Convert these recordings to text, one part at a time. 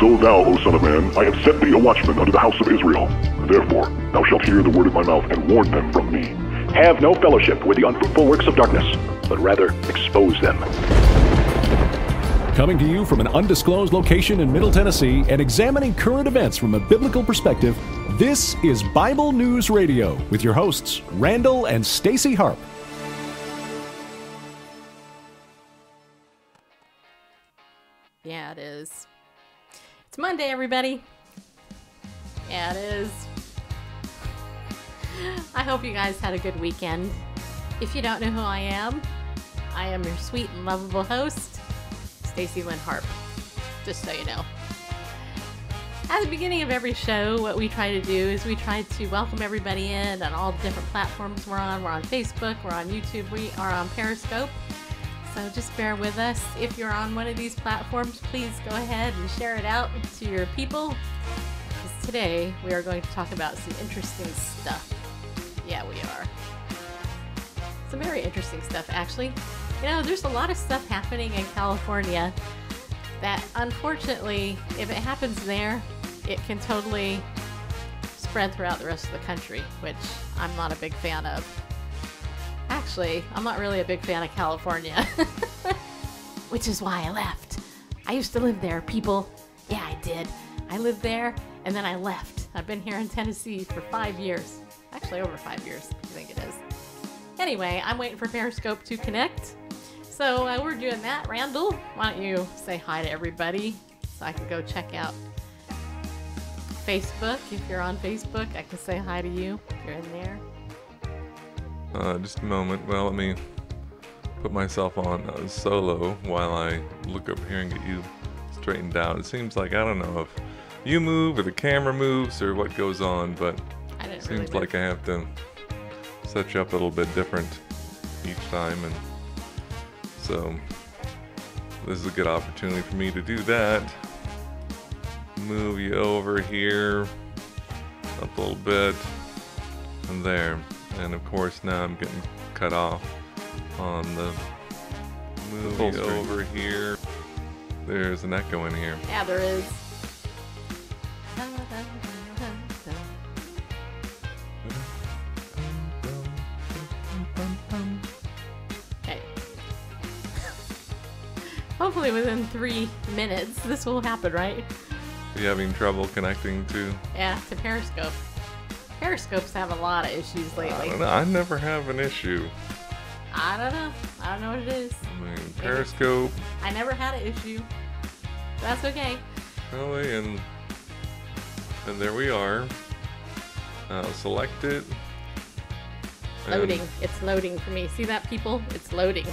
So thou, O son of man, I have set thee a watchman unto the house of Israel. Therefore, thou shalt hear the word of my mouth and warn them from me. Have no fellowship with the unfruitful works of darkness, but rather expose them. Coming to you from an undisclosed location in Middle Tennessee and examining current events from a biblical perspective, this is Bible News Radio with your hosts, Randall and Stacy Harp. Yeah, it is. It's Monday, everybody. Yeah, it is. I hope you guys had a good weekend. If you don't know who I am your sweet and lovable host, Stacy Lynn Harp. Just so you know. At the beginning of every show, what we try to do is we try to welcome everybody in on all the different platforms we're on. We're on Facebook, we're on YouTube, we are on Periscope. So just bear with us. If you're on one of these platforms, please go ahead and share it out to your people. Because today we are going to talk about some interesting stuff. Yeah, we are. Some very interesting stuff, actually. You know, there's a lot of stuff happening in California that, unfortunately, if it happens there, it can totally spread throughout the rest of the country, which I'm not a big fan of. Actually, I'm not really a big fan of California, which is why I left. I used to live there, people. Yeah, I did. I lived there, and then I left. I've been here in Tennessee for 5 years. Actually, over 5 years, I think it is. Anyway, I'm waiting for Periscope to connect. So we're doing that. Randall, why don't you say hi to everybody so I can go check out Facebook. If you're on Facebook, I can say hi to you if you're in there. Just a moment. Well, let me put myself on solo while I look over here and get you straightened out. It seems like, I don't know if you move or the camera moves or what goes on, but it seems like I have to set you up a little bit different each time, and so this is a good opportunity for me to do that. Move you over here up a little bit and there. And of course now I'm getting cut off on the move you over here. There's an echo in here. Yeah, there is. Okay. Hopefully within 3 minutes this will happen, right? Are you having trouble connecting to? Yeah, to Periscope. Periscope's having a lot of issues lately. I don't know. I never have an issue. I don't know. I don't know what it is. I mean, Periscope. I never had an issue. That's okay. Really, and there we are. Select it. Loading. It's loading for me. See that, people? It's loading.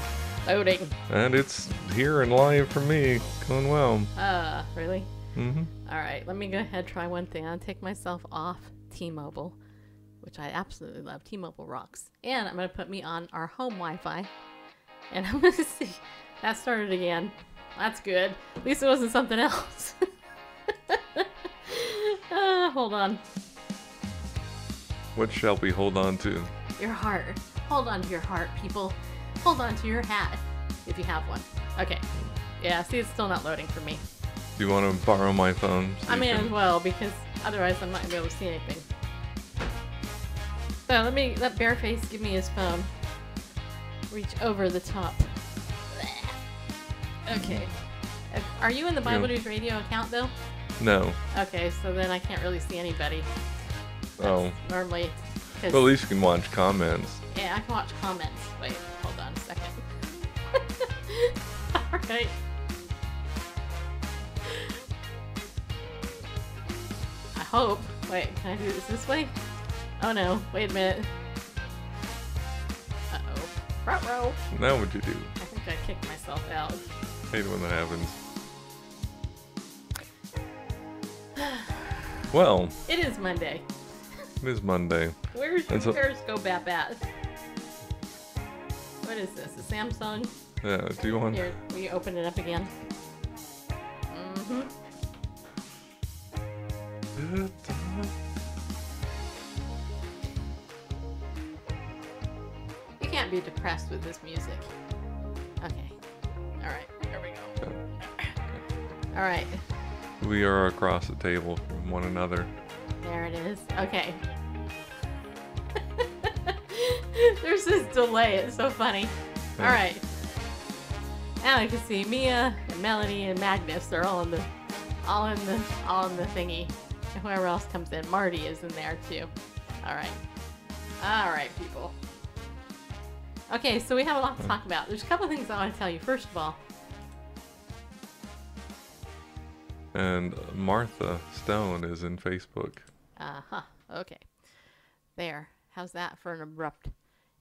Loading. And it's here and live for me. Going well. Really? Mm-hmm. All right. Let me go ahead and try one thing. I'll take myself off T-Mobile, which I absolutely love. T-Mobile rocks. And I'm going to put me on our home Wi-Fi. And I'm going to see. That started again. That's good. At least it wasn't something else. Hold on. What shall we hold on to? Your heart. Hold on to your heart, people. Hold on to your hat, if you have one. Okay. Yeah, see, it's still not loading for me. Do you want to borrow my phone? So I may as well, because otherwise I'm not going to be able to see anything. So let Bareface give me his phone. Reach over the top. Okay. Are you in the Bible News Radio account, though? No. Okay, so then I can't really see anybody. Oh. Normally. Well, at least you can watch comments. Yeah, I can watch comments. Wait, hold on a second. Alright. I hope. Wait, can I do this way? Oh no, wait a minute. Uh-oh. Ruh-roh. Now what'd you do? I think I kicked myself out. Hate it when that happens. Well. It is Monday. It is Monday. Where's your Periscope app at? What is this? A Samsung? Yeah, do you want... Here, will you open it up again? Mm-hmm. You can't be depressed with this music. Okay. Alright, here we go. Alright. We are across the table from one another. There it is. Okay. There's this delay. It's so funny. All right. Now you can see Mia and Melanie and Magnus. They're all in the thingy. And whoever else comes in, Marty is in there too. All right, people. Okay, so we have a lot to talk about. There's a couple of things I want to tell you. First of all, And Martha Stone is in Facebook. Okay. There. How's that for an abrupt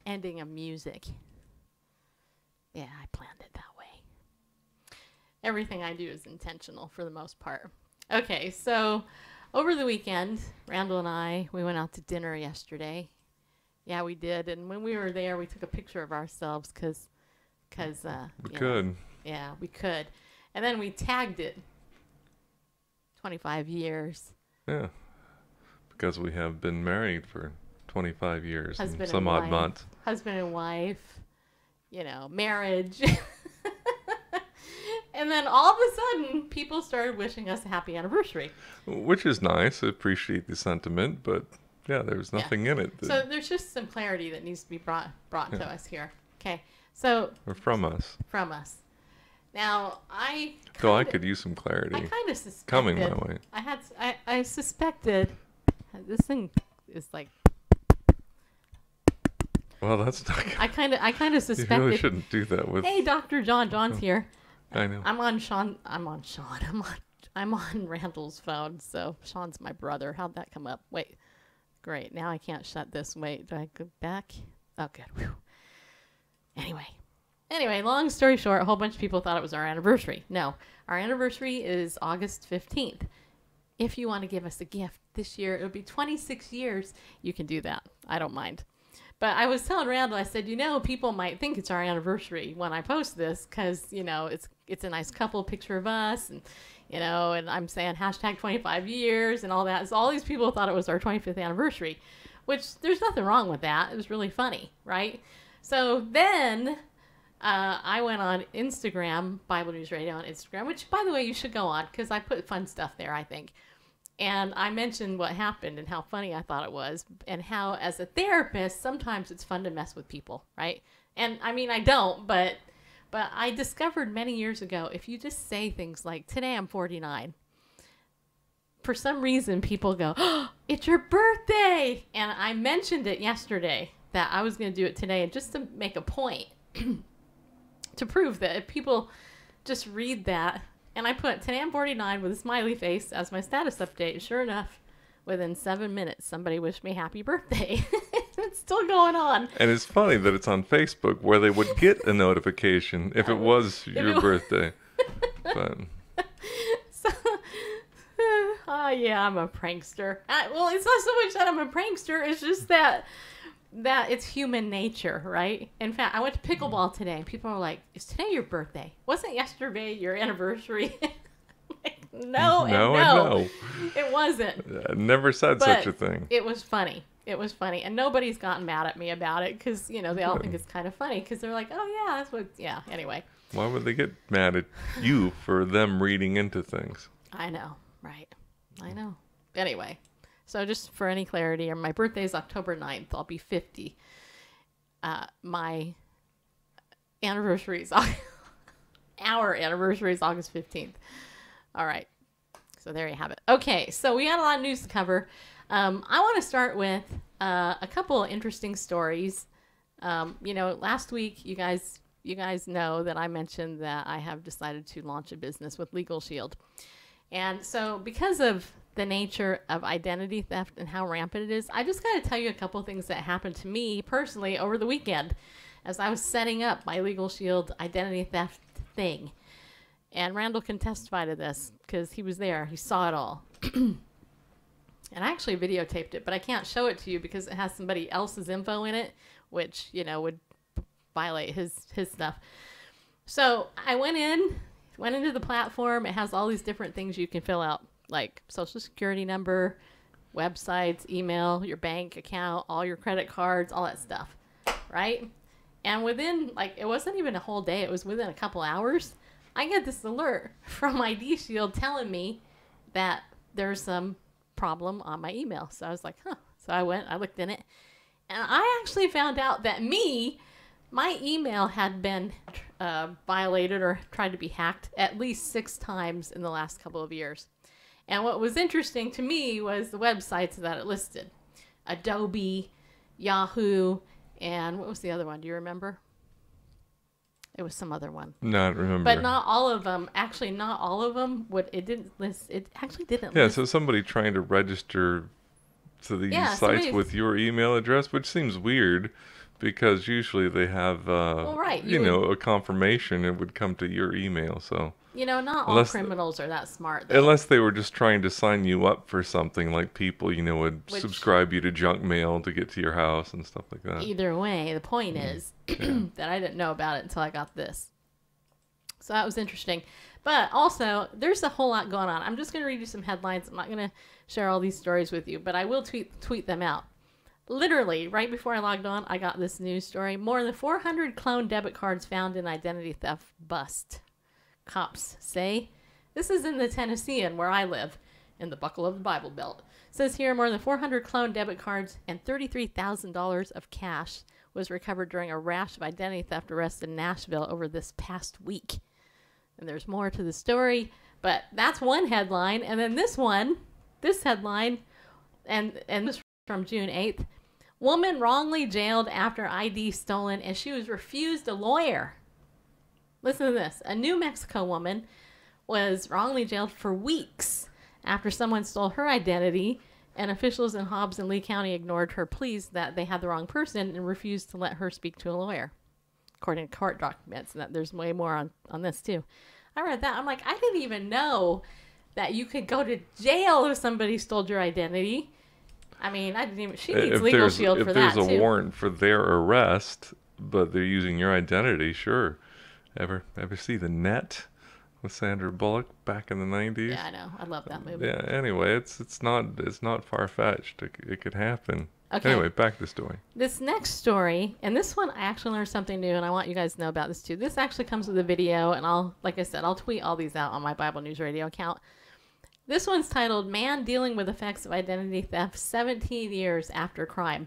ending of music? Yeah, I planned it that way. Everything I do is intentional for the most part. Okay, so over the weekend, Randall and I, we went out to dinner yesterday. Yeah, we did. And when we were there, we took a picture of ourselves because We could. Yeah, we could. And then we tagged it. 25 years. Yeah. Because we have been married for 25 years Husband and some and odd wife. months. Husband and wife, marriage. And then all of a sudden, people started wishing us a happy anniversary. Which is nice. I appreciate the sentiment, but yeah, there's nothing in it. So there's just some clarity that needs to be brought to us here. Okay. So Or from us. from us. Now, I could use some clarity. I kind of suspected. Coming my way. I suspected. This thing is like. Well, that's not. I kind of suspected. You really shouldn't do that with. Hey, Dr. John. John's here. I know. I'm on Randall's phone. So Sean's my brother. How'd that come up? Wait. Great. Now I can't shut this. Wait. Do I go back? Oh, good. Whew. Anyway, long story short, a whole bunch of people thought it was our anniversary. No, our anniversary is August 15th. If you want to give us a gift this year, it'll be 26 years. You can do that. I don't mind. But I was telling Randall, I said, people might think it's our anniversary when I post this because, it's a nice couple picture of us and, and I'm saying hashtag 25 years and all that. So all these people thought it was our 25th anniversary, which there's nothing wrong with that. It was really funny, right? So then I went on Instagram, Bible News Radio on Instagram, which, by the way, you should go on because I put fun stuff there, I think. And I mentioned what happened and how funny I thought it was and how, as a therapist, sometimes it's fun to mess with people, right? And, I mean, I don't, but I discovered many years ago, if you just say things like, today I'm 49, for some reason people go, oh, it's your birthday! And I mentioned it yesterday that I was going to do it today, and just to make a point, to prove that if people just read that, and I put today I'm 49 with a smiley face as my status update. Sure enough, within 7 minutes, somebody wished me happy birthday. It's still going on. And it's funny that it's on Facebook where they would get a notification if it was your birthday. But so, yeah, I'm a prankster. Well, it's not so much that I'm a prankster. It's just that it's human nature, right? In fact, I went to pickleball today, and people are like, is today your birthday? Wasn't yesterday your anniversary? Like, no. It wasn't. I never said such a thing. It was funny. And nobody's gotten mad at me about it because, they all think it's kind of funny because they're like, oh, yeah, that's what, yeah, anyway. Why would they get mad at you for them reading into things? I know, right. I know. Anyway. So just for any clarity, my birthday is October 9th. I'll be 50. My anniversary is our anniversary is August 15th. All right. So there you have it. Okay. So we got a lot of news to cover. I want to start with a couple of interesting stories. Last week, you guys know that I mentioned that I have decided to launch a business with Legal Shield. And so because of the nature of identity theft and how rampant it is, I just got to tell you a couple things that happened to me personally over the weekend as I was setting up my Legal Shield identity theft thing. And Randall can testify to this because he was there. He saw it all. And I actually videotaped it, but I can't show it to you because it has somebody else's info in it, which, would violate his stuff. So I went into the platform. It has all these different things you can fill out, like social security number, websites, email, your bank account, all your credit cards, all that stuff, right? And within, it wasn't even a whole day. It was within a couple hours. I get this alert from ID Shield telling me that there's some problem on my email. So I was like, huh. So I looked in it, and I actually found out that my email had been violated or tried to be hacked at least 6 times in the last couple of years. And what was interesting to me was the websites that it listed. Adobe, Yahoo, and what was the other one? Do you remember? It was some other one. Not remember. But not all of them. Actually, not all of them. It didn't list. It actually didn't Yeah, list. so somebody trying to register to these sites with your email address, which seems weird because usually they have, right, a confirmation. It would come to your email. So not all criminals are that smart. Though. Unless they were just trying to sign you up for something, like people, would subscribe you to junk mail to get to your house and stuff like that. Either way, the point is that I didn't know about it until I got this. So that was interesting. But also, there's a whole lot going on. I'm just going to read you some headlines. I'm not going to share all these stories with you, but I will tweet them out. Literally, right before I logged on, I got this news story. More than 400 cloned debit cards found in identity theft bust. Cops say. This is in the Tennessean, where I live, in the buckle of the Bible Belt. It says here more than 400 cloned debit cards and $33,000 of cash was recovered during a rash of identity theft arrests in Nashville over this past week. And there's more to the story, but that's one headline. And then this headline, and this from June 8th. Woman wrongly jailed after ID stolen and she was refused a lawyer. Listen to this. A New Mexico woman was wrongly jailed for weeks after someone stole her identity, and officials in Hobbs and Lee County ignored her pleas that they had the wrong person and refused to let her speak to a lawyer, according to court documents. And that there's way more on this too. I read that. I'm like, I didn't even know that you could go to jail if somebody stole your identity. I mean, I didn't even. She needs legal shield for that too. If there's a warrant for their arrest, but they're using your identity, sure. Ever see The Net with Sandra Bullock back in the 90s? Yeah, I know. I love that movie. Yeah. Anyway, it's not far fetched. It could happen. Okay. Anyway, back to the story. This next story, and this one I actually learned something new, and I want you guys to know about this too. This actually comes with a video, and like I said, I'll tweet all these out on my Bible News Radio account. This one's titled, Man Dealing with Effects of Identity Theft 17 Years After Crime.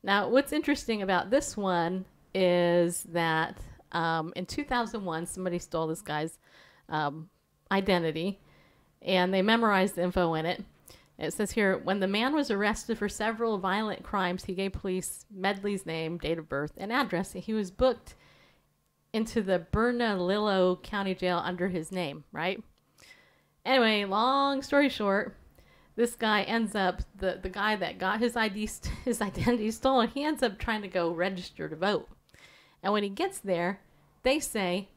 Now, what's interesting about this one is that in 2001, somebody stole this guy's identity, and they memorized the info in it. It says here, when the man was arrested for several violent crimes, he gave police Medley's name, date of birth, and address. He was booked into the Bernalillo County Jail under his name, right? Anyway, long story short, this guy ends up, the guy that got his identity stolen, he ends up trying to go register to vote. And when he gets there, they say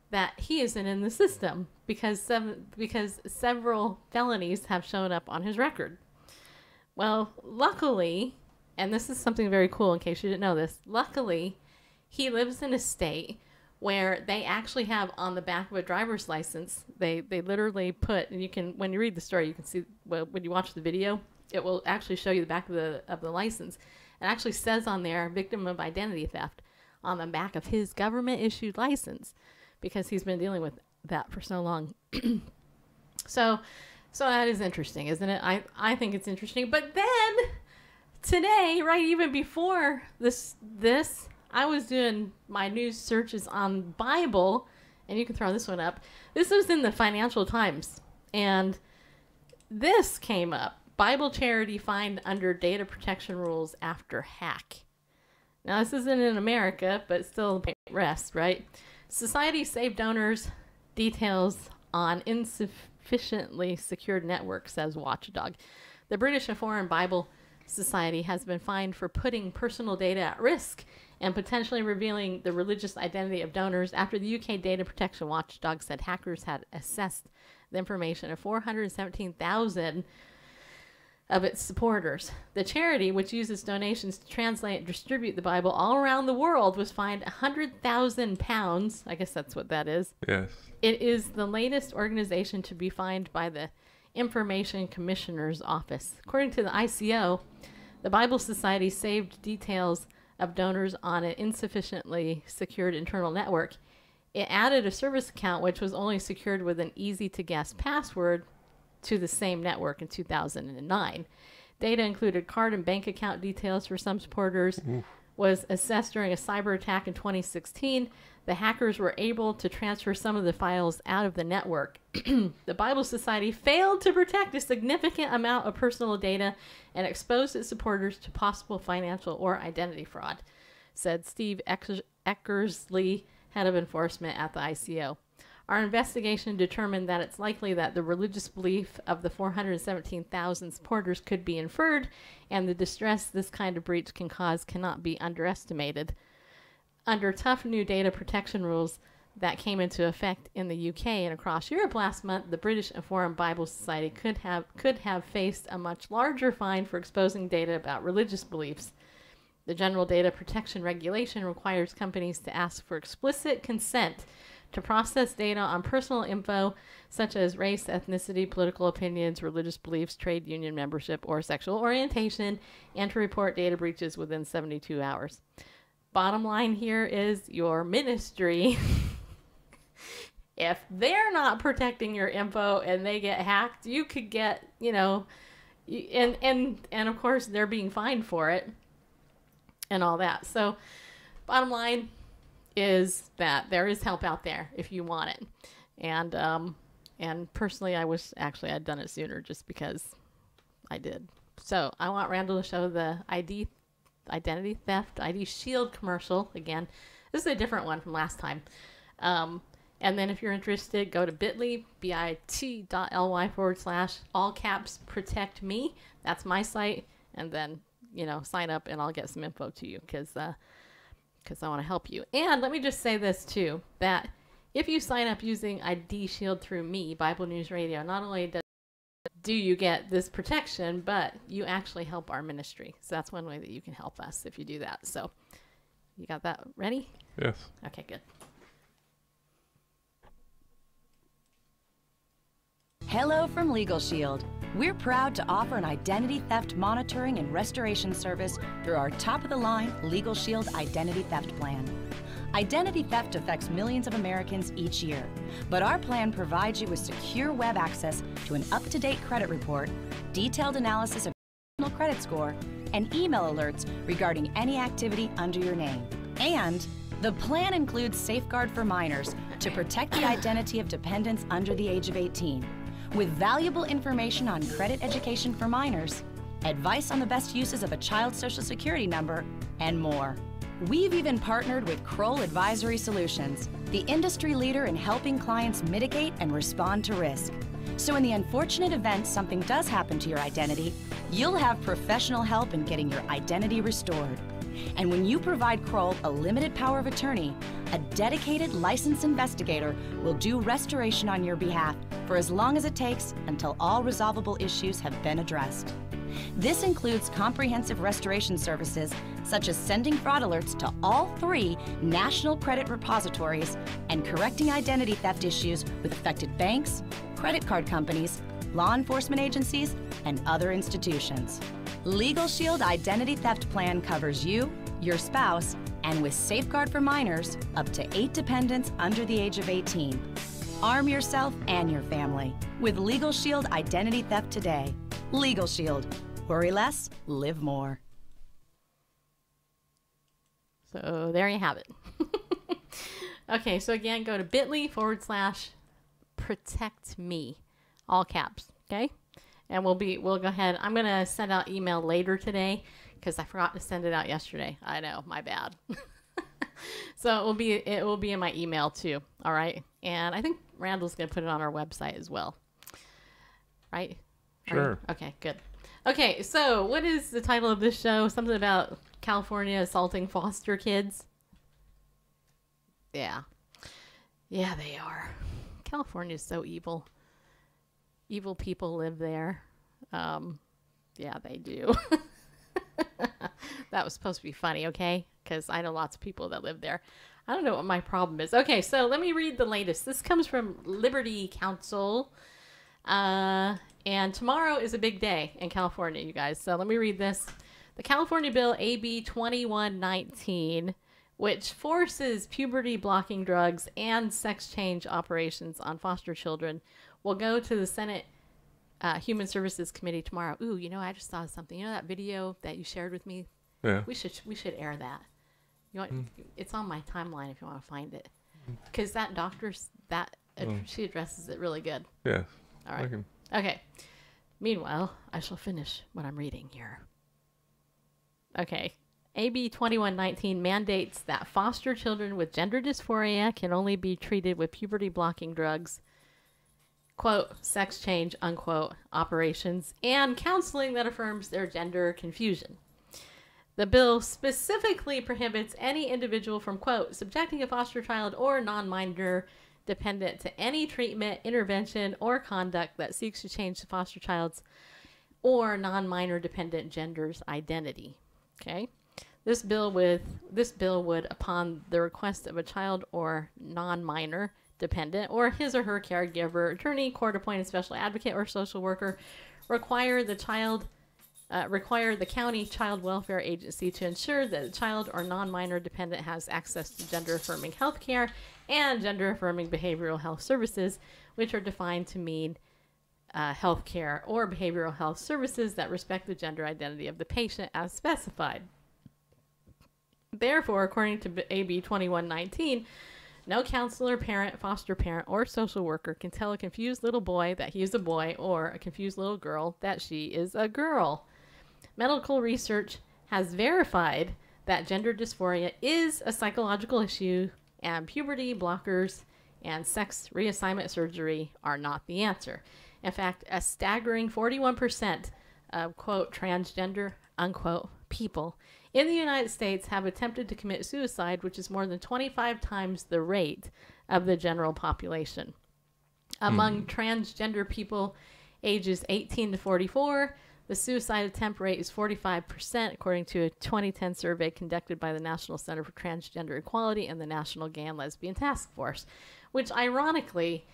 that he isn't in the system because several felonies have shown up on his record. Well, luckily, and this is something very cool in case you didn't know this, luckily, he lives in a state where they actually have on the back of a driver's license, they literally put, and you can, when you read the story, you can see, well, when you watch the video, it will actually show you the back of the license. It actually says on there, victim of identity theft, on the back of his government-issued license, because he's been dealing with that for so long. So that is interesting, isn't it? I think it's interesting. But then, today, right, even before this, I was doing my news searches on Bible, and you can throw this one up. This was in the Financial Times, and this came up. Bible charity fined under data protection rules after hack. Now, this isn't in America, but still rest, right? Society saved donors details on insufficiently secured network, says Watchdog. The British and Foreign Bible Society has been fined for putting personal data at risk and potentially revealing the religious identity of donors after the UK Data Protection Watchdog said hackers had accessed the information of 417,000 of its supporters. The charity, which uses donations to translate and distribute the Bible all around the world, was fined £100,000. I guess that's what that is. Yes. It is the latest organization to be fined by the Information Commissioner's Office. According to the ICO, the Bible Society saved details of donors on an insufficiently secured internal network. It added a service account which was only secured with an easy-to-guess password to the same network in 2009. Data included card and bank account details for some supporters, was assessed during a cyber attack in 2016. The hackers were able to transfer some of the files out of the network. The Bible Society failed to protect a significant amount of personal data and exposed its supporters to possible financial or identity fraud, said Steve Eckersley, head of enforcement at the ICO. Our investigation determined that it's likely that the religious belief of the 417,000 supporters could be inferred, and the distress this kind of breach can cause cannot be underestimated. Under tough new data protection rules that came into effect in the UK and across Europe last month, the British and Foreign Bible Society could have faced a much larger fine for exposing data about religious beliefs. The General Data Protection Regulation requires companies to ask for explicit consent to process data on personal info such as race, ethnicity, political opinions, religious beliefs, trade union membership, or sexual orientation, and to report data breaches within 72 hours. Bottom line here is your ministry, if they're not protecting your info and they get hacked, you could get, and of course they're being fined for it and all that. So bottom line is that there is help out there if you want it. And personally, I wish actually I'd done it sooner just because I did. So I want Randall to show the identity theft, ID Shield commercial again. This is a different one from last time. And then if you're interested, go to bit.ly, bit.ly / all caps protect me. That's my site. And then, sign up and I'll get some info to you because I want to help you. And let me just say this too, that if you sign up using ID Shield through me, Bible News Radio, not only do you get this protection, but you actually help our ministry. So that's one way that you can help us if you do that. So you got that ready? Yes. Okay, good. Hello from Legal Shield. We're proud to offer an identity theft monitoring and restoration service through our top-of-the-line Legal Shield Identity Theft Plan. Identity theft affects millions of Americans each year, but our plan provides you with secure web access to an up-to-date credit report, detailed analysis of your personal credit score, and email alerts regarding any activity under your name. And the plan includes Safeguard for Minors to protect the identity of dependents under the age of 18. With valuable information on credit education for minors, advice on the best uses of a child's social security number, and more. We've even partnered with Kroll Advisory Solutions, the industry leader in helping clients mitigate and respond to risk. So in the unfortunate event something does happen to your identity, you'll have professional help in getting your identity restored. And when you provide Kroll a limited power of attorney, a dedicated licensed investigator will do restoration on your behalf for as long as it takes until all resolvable issues have been addressed. This includes comprehensive restoration services such as sending fraud alerts to all 3 national credit repositories and correcting identity theft issues with affected banks, credit card companies, law enforcement agencies, and other institutions. Legal Shield Identity Theft Plan covers you, your spouse, and with Safeguard for Minors, up to 8 dependents under the age of 18. Arm yourself and your family with Legal Shield Identity Theft today. Legal Shield. Worry less, live more. So there you have it. Okay, so again, go to bit.ly / protect me, all caps, okay? And we'll go ahead. I'm going to send out email later today because I forgot to send it out yesterday. I know, my bad. So it will be in my email too, all right? And I think Randall's going to put it on our website as well. Right? Sure. Okay, good. Okay, so what is the title of this show? Something about California assaulting foster kids? Yeah. Yeah, they are. California's so evil. Evil people live there. Yeah, they do. That was supposed to be funny, okay? Because I know lots of people that live there. I don't know what my problem is. Okay, so let me read the latest. This comes from Liberty Counsel. And tomorrow is a big day in California, you guys. So let me read this. The California bill AB 2119, which forces puberty-blocking drugs and sex change operations on foster children, will go to the Senate Human Services Committee tomorrow. Ooh, I just saw something. That video that you shared with me? Yeah. We should air that. It's on my timeline if you want to find it. Because that doctor's, she addresses it really good. Yeah. All right. Okay. Meanwhile, I shall finish what I'm reading here. Okay. AB 2119 mandates that foster children with gender dysphoria can only be treated with puberty-blocking drugs, quote, sex change, unquote, operations, and counseling that affirms their gender confusion. The bill specifically prohibits any individual from, quote, subjecting a foster child or non-minor dependent to any treatment, intervention, or conduct that seeks to change the foster child's or non-minor dependent gender's identity. Okay? This bill would, upon the request of a child or non-minor dependent or his or her caregiver, attorney, court-appointed special advocate, or social worker, require the county child welfare agency to ensure that the child or non-minor dependent has access to gender-affirming health care and gender-affirming behavioral health services, which are defined to mean health care or behavioral health services that respect the gender identity of the patient as specified. Therefore, according to AB 2119, no counselor, parent, foster parent, or social worker can tell a confused little boy that he is a boy or a confused little girl that she is a girl. Medical research has verified that gender dysphoria is a psychological issue, and puberty blockers and sex reassignment surgery are not the answer. In fact, a staggering 41% of, quote, transgender, unquote, people in the United States have attempted to commit suicide, which is more than 25 times the rate of the general population. Among transgender people ages 18 to 44, the suicide attempt rate is 45%, according to a 2010 survey conducted by the National Center for Transgender Equality and the National Gay and Lesbian Task Force, which ironically,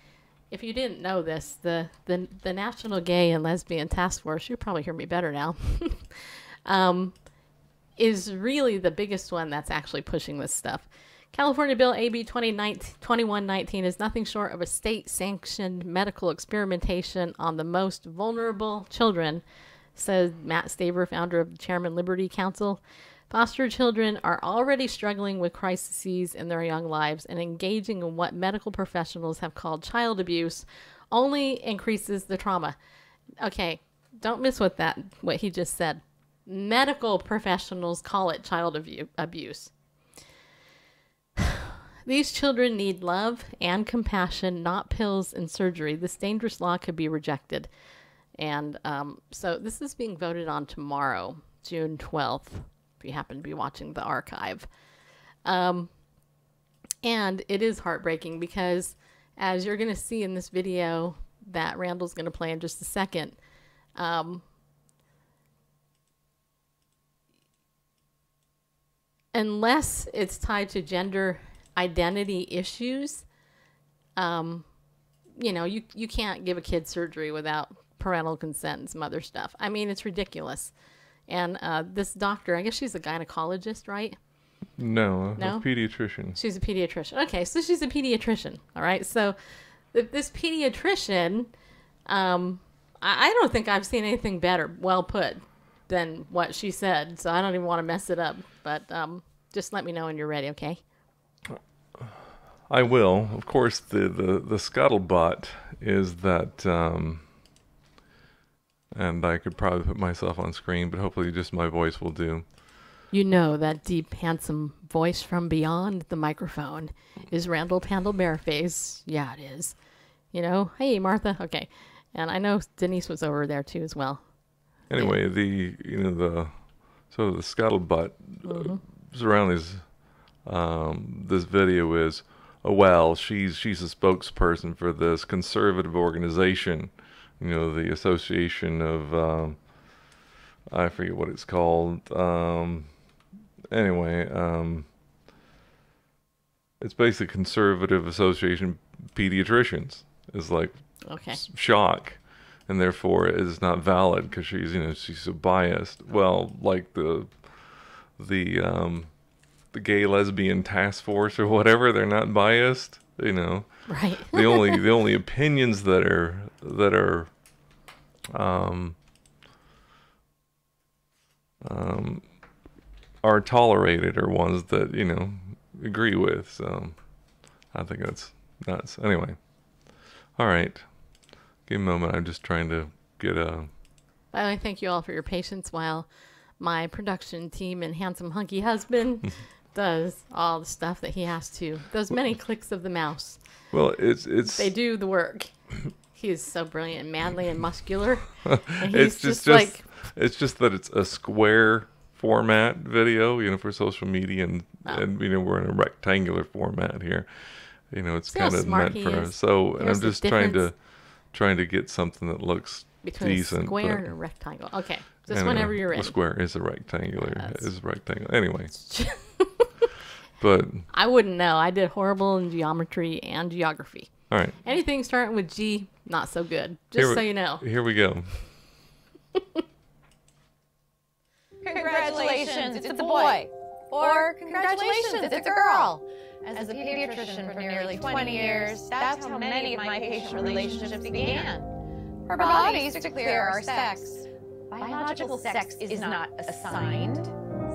if you didn't know this, the National Gay and Lesbian Task Force, you'll probably hear me better now, is really the biggest one that's actually pushing this stuff. California Bill AB 2119 is nothing short of a state-sanctioned medical experimentation on the most vulnerable children, says Matt Staver, founder of the Chairman Liberty Council. Foster children are already struggling with crises in their young lives, and engaging in what medical professionals have called child abuse only increases the trauma. Okay, don't miss what he just said. Medical professionals call it child abuse. These children need love and compassion, not pills and surgery. This dangerous law could be rejected. And so this is being voted on tomorrow, June 12th, if you happen to be watching the archive. And it is heartbreaking because, as you're going to see in this video that Randall's going to play in just a second, unless it's tied to gender identity issues, you can't give a kid surgery without parental consent and some other stuff. I mean, it's ridiculous. And this doctor, I guess she's a gynecologist, right? No, a pediatrician. She's a pediatrician. Okay, so she's a pediatrician. All right, so this pediatrician, I don't think I've seen anything better, well put, than what she said. So I don't even want to mess it up. But just let me know when you're ready, okay? I will. Of course, the scuttlebutt is that, and I could probably put myself on screen, but hopefully just my voice will do. You know that deep, handsome voice from beyond the microphone is Randall Pandle Bareface. Yeah, it is. Hey, Martha. Okay. And I know Denise was over there too as well. Anyway, the scuttlebutt surrounding this video is, she's a spokesperson for this conservative organization, the Association of, I forget what it's called. It's basically Conservative Association Pediatricians. Is like shock, and therefore it is not valid because she's so biased. Well, like the Gay Lesbian Task Force or whatever, they're not biased. Right. the only opinions that are are tolerated are ones that, agree with. So I think that's nuts. Anyway. All right. Give me a moment. I'm just trying to get a... I thank you all for your patience while my production team and handsome hunky husband does all the stuff that he has to. Those many clicks of the mouse. Well, it's they do the work. He is so brilliant and manly and muscular. And it's just that it's a square format video, for social media, and we're in a rectangular format here. It's kind of meant for us. So, and I'm just trying to get something that looks between decent. A square and a rectangle. Okay, just whenever you're ready. A square is a rectangular. Anyway. But I wouldn't know. I did horrible in geometry and geography. All right. Anything starting with G, not so good. Just so you know. Here we go. Congratulations, it's a boy. Or congratulations, it's a girl. As a pediatrician for nearly 20 years, that's how many of my patient relationships began. Our bodies declare our sex. Biological sex is not assigned.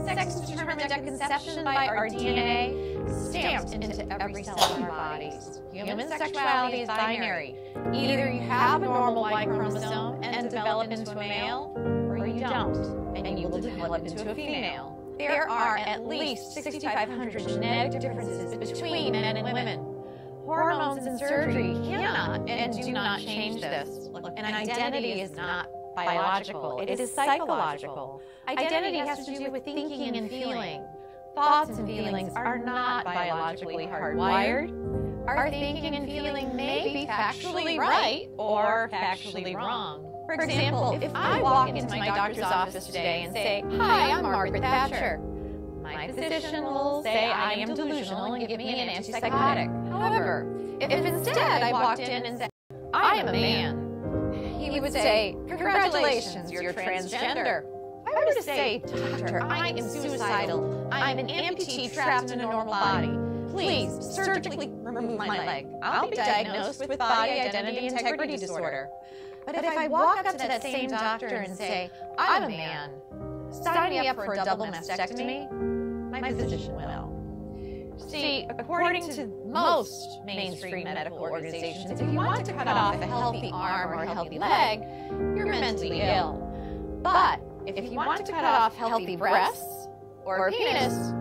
Sex is determined at conception by our DNA, stamped into every cell of our bodies. Human sexuality is binary. Either you have a normal Y chromosome and develop into a male, or you don't, and you will develop into a female. There are at least 6,500 genetic differences between men and women. Hormones and surgery cannot and do not change this. An identity is not biological, it is psychological. Identity has to do with thinking and feeling. Thoughts and feelings are not biologically hardwired. Our thinking and feeling may be factually right or factually wrong. For example, if I walk into my doctor's office today and say, "Hi, I'm Margaret Thatcher," my physician will say I am delusional and give me an antipsychotic. However, if instead I walked in and said, "I am a man," he would say, "Congratulations, you're transgender." If I were to say, "Doctor, I am suicidal. I'm an amputee trapped in a normal body. Please, surgically remove my leg," I'll be diagnosed with body identity integrity disorder. But if I walk up to that same doctor and say, "I'm a man, sign me up for a double mastectomy," my physician will. See, according to most mainstream medical organizations, if you want to cut off a healthy arm or a healthy leg, you're mentally ill. But if you want to cut off healthy breasts or a penis,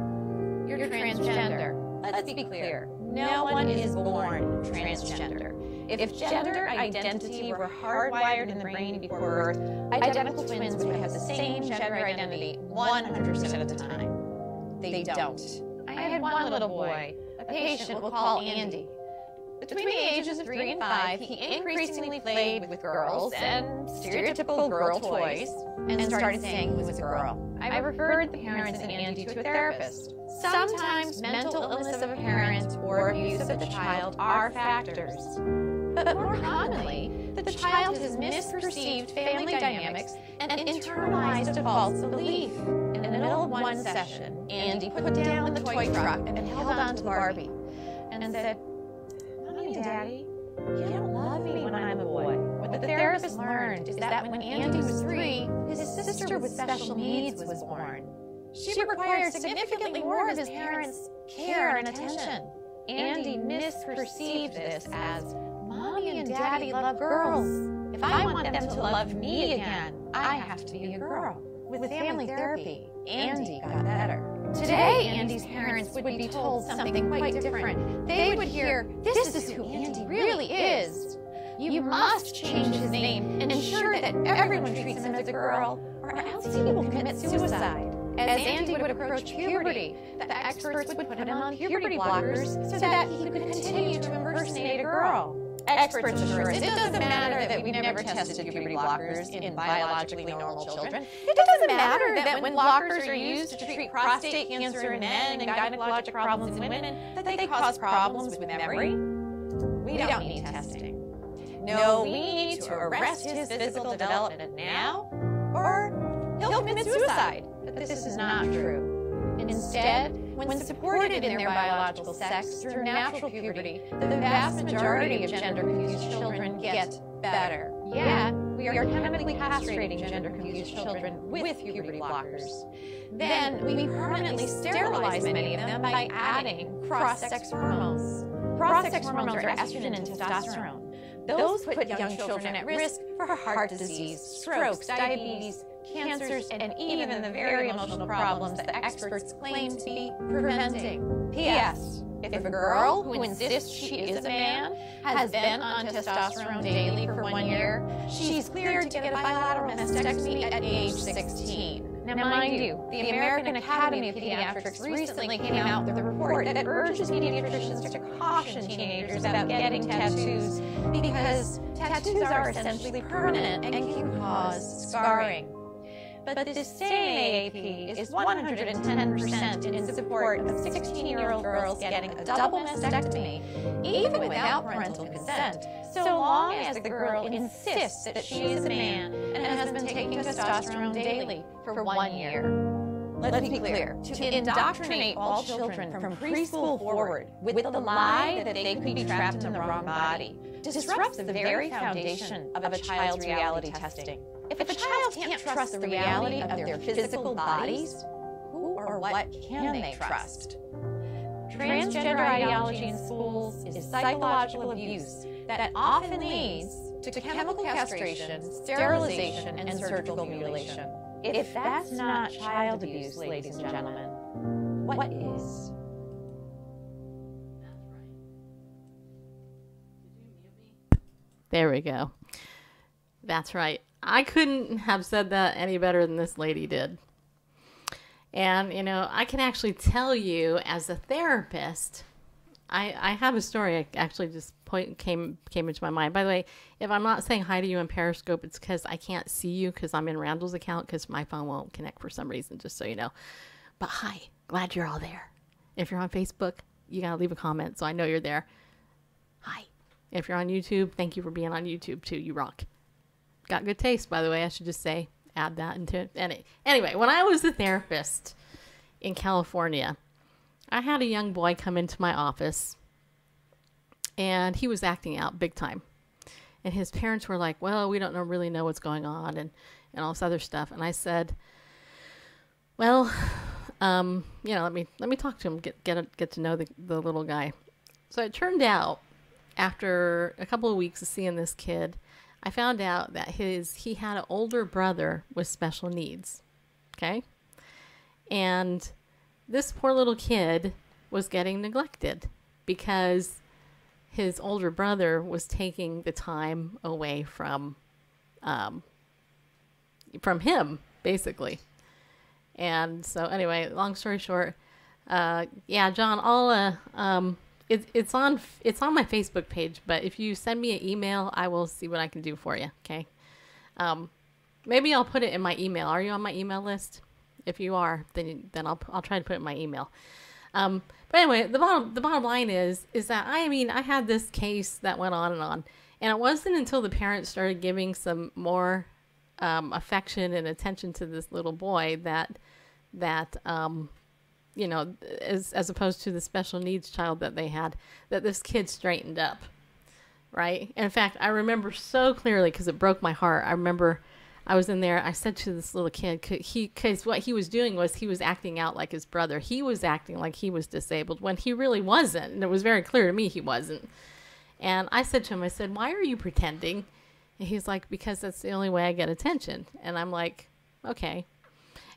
you're transgender. Let's be clear, no one is born transgender. If gender identity were hardwired in the brain before birth, identical twins would have the same gender identity 100% of the time. They don't. I had one little boy, a patient we'll call Andy. Between the ages of 3 and 5, he increasingly played with girls and stereotypical girl toys and started saying he was a girl. I referred the parents and Andy to a therapist. Sometimes mental illness of a parent or abuse of the child are factors. But more commonly, the child has misperceived family dynamics and internalized a false belief. In the middle of one session, Andy put down the toy truck and held on to Barbie and said, "Mommy and Daddy, you don't love me when I'm a boy." What the therapist learned is that when Andy was 3, his sister with special needs was born. She required significantly more of his parents' care and attention. Andy misperceived this as, "Mommy and Daddy love girls. If I want them to love me again, I have to be a girl." With family therapy, Andy got better. Today, Andy's parents would be told something quite different. They would hear, "This is who Andy really is. You must change his name and ensure that everyone treats him as a girl, or else he will commit suicide." As Andy would approach puberty, the experts would put him on puberty blockers so that he could continue to impersonate a girl. Experts assure us it doesn't matter that we've never tested puberty blockers in biologically normal children. It doesn't matter that when blockers are used to treat prostate cancer in men and gynecologic problems in women, that they cause problems with memory. We don't need testing. No, we need to arrest his physical development now, or he'll commit suicide. But this is not true. Instead, when supported in their biological sex through natural puberty, the vast majority of gender-confused children get better. Yet, we we are chemically castrating gender-confused children with puberty blockers. Then we permanently sterilize many of them by adding cross-sex hormones. Cross-sex hormones are estrogen and testosterone. Those put young children at risk for heart disease, strokes, diabetes, cancers, and even the very emotional problems that experts claim to be preventing. P.S. If a girl who insists she is a man has been on testosterone daily for 1 year, she's cleared to get a bilateral mastectomy at age 16. Now, mind you, the American Academy of Pediatrics recently came out with a report that urges pediatricians to caution teenagers about getting tattoos because tattoos are essentially permanent and can cause scarring. But this same AAP is 110% in support of 16-year-old girls getting a double mastectomy, even without parental consent, so long as the girl insists that she is a man and has been taking testosterone daily for 1 year. Let's be clear, to indoctrinate all children from preschool forward with the lie that they could be trapped in the wrong body disrupts the very foundation of a child's reality testing. If a child can't trust the reality of their physical bodies, who or what can they trust? Transgender ideology in schools is psychological abuse that often leads to chemical castration, sterilization, and surgical mutilation. If that's not child abuse, ladies and gentlemen, what is? There we go. That's right. I couldn't have said that any better than this lady did. And, you know, I can actually tell you as a therapist, I have a story I actually just came into my mind. By the way, if I'm not saying hi to you in Periscope, it's because I can't see you because I'm in Randall's account because my phone won't connect for some reason, just so you know. But hi, glad you're all there. If you're on Facebook, you got to leave a comment so I know you're there. Hi. If you're on YouTube, thank you for being on YouTube too. You rock. Got good taste, by the way. I should just say, add that into it. Anyway, when I was a therapist in California, I had a young boy come into my office, and he was acting out big time. And his parents were like, well, we don't really know what's going on, and all this other stuff. And I said, well, you know, let me talk to him, get to know the little guy. So it turned out, after a couple of weeks of seeing this kid, I found out that he had an older brother with special needs, okay? And this poor little kid was getting neglected because his older brother was taking the time away from him, basically. And so anyway, long story short, yeah, John, I'll it's on my Facebook page, but if you send me an email, I will see what I can do for you. Okay. Maybe I'll put it in my email. Are you on my email list? If you are, then I'll try to put it in my email. But anyway, the bottom line is that I had this case that went on, and it wasn't until the parents started giving some more affection and attention to this little boy that you know, as opposed to the special needs child that they had, that this kid straightened up, right? And in fact, I remember so clearly because it broke my heart. I remember I was in there. I said to this little kid, because what he was doing was he was acting out like his brother. He was acting like he was disabled when he really wasn't, and it was very clear to me he wasn't. And I said to him, I said, "Why are you pretending?" And he's like, "Because that's the only way I get attention." And I'm like, "Okay."